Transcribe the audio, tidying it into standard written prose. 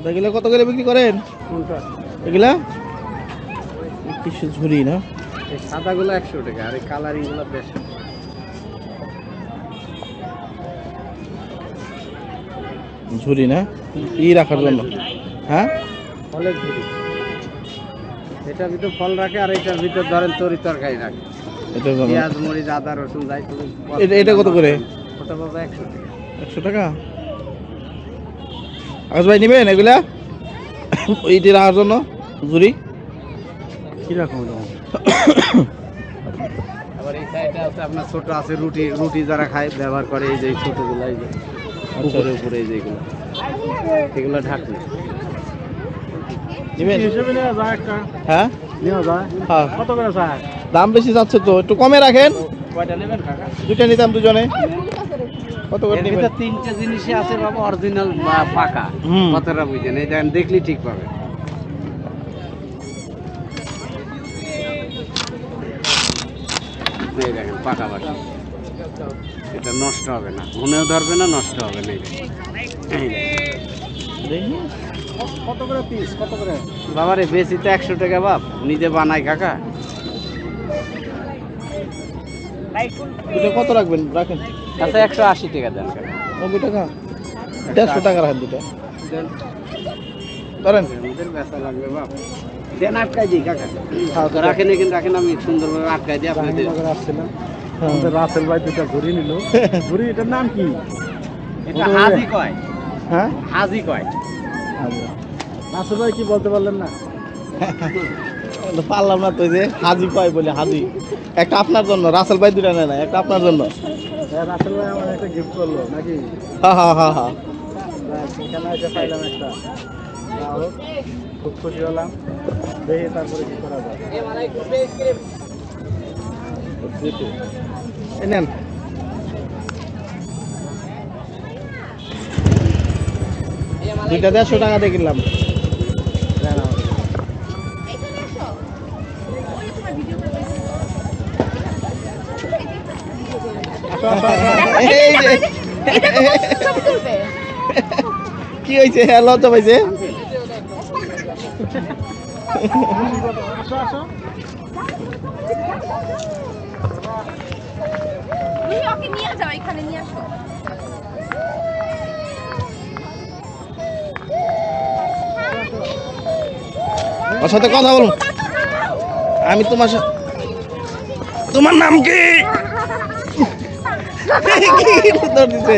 এগুলা কত করে বিক্রি করেন? এগুলা কিছু ঝুরি না, এই সাদাগুলো 100 টাকা আর এই কালারিং গুলো 150 টাকা। ঝুরি না ই রাখার জন্য? হ্যাঁ, ফলের ঝুড়ি। এটার ভিতর ফল রাখে আর এটার ভিতর ধরেন তরি তরকারি রাখে, এটার জন্য। পেঁয়াজ মরিচ আদা রসুন যাই তুমি। এটা কত করে? ওটা পাবো 100 টাকা। 100 টাকা। আকাশ ভাই নেবেন এগুলা ওইটি রাখার জন্য ঝুরি? কিরকম আবার এই সাইডে আছে আপনার ছোট আছে, রুটি রুটি যারা খায় ব্যবহার করে, এই যে ছোটগুলো, এই যে উপরে উপরে এই যেগুলো, এগুলো ঢাকনি। নেবেন? হিসেবে নেওয়া যায় একটা। হ্যাঁ নেওয়া যায়। হ্যাঁ, কত করে চায়? দাম বেশি যাচ্ছে তো, একটু কমে রাখেন। কয়টা নেবেন কাকা? দুইটা নিতাম দুজনে। কত করে এর নেবেন? ভিতর তিনটে জিনিসই আছে বাবা, অরিজিনাল পাকা। হুম। কতটা বুঝেন, এই দেখেন, দেখলি ঠিক পাবে। এই দেখেন পাকা বাটি, এটা নষ্ট হবে না, মনেও ধরবে না, নষ্ট হবে না। এই দেখেন, এই দেখেন। দেখি কত করে পিস? কত করে বাবারে? বেশি তো 100 টাকা বাপ, নিজে বানাই কাকা। দুটো কত রাখবেন? রাখেন। আচ্ছা 180 টাকা দেন কাকা। 90 টাকা? 150 টাকা রাখেন দুটো। দেন, ধরেন। আমাদের বেচা লাগবে বাপ। দেন, আটকাই দিই কাকা। হ্যাঁ, রাখেন এখানে, রাখেন, আমি সুন্দরভাবে আটকাই দিই আপনাদের। আসছিলাম, আমাদের রাসেল ভাই দুটা ঘুরি নিল। ঘুরি, এটার নাম কি? এটা হাজি কয়। হ্যাঁ, হাজি কয়। রাসেল ভাই কি বলতে পারলেন না? পারলাম না তো, যে হাজি কয় বলে হাজি। একটা আপনার জন্য, রাসেল ভাই দুটা নেয় না, একটা আপনার জন্য। রাসেল ভাই আমার একটা গিফট করলো নাকি? হ্যাঁ হ্যাঁ হ্যাঁ হ্যাঁ। এখানে এসে পাইলাম একটা, খুব খুশি হলাম। দেখি তারপরে কি করা যায়। এই নেন। দুইটা 150 টাকা দিয়ে কিনলাম। এই যে কি হয়েছে? লজ্জা পাইছে? ওর সাথে কথা বলুন। আমি তোমার সাথে, তোমার নাম কি? কি উত্তর দিছে?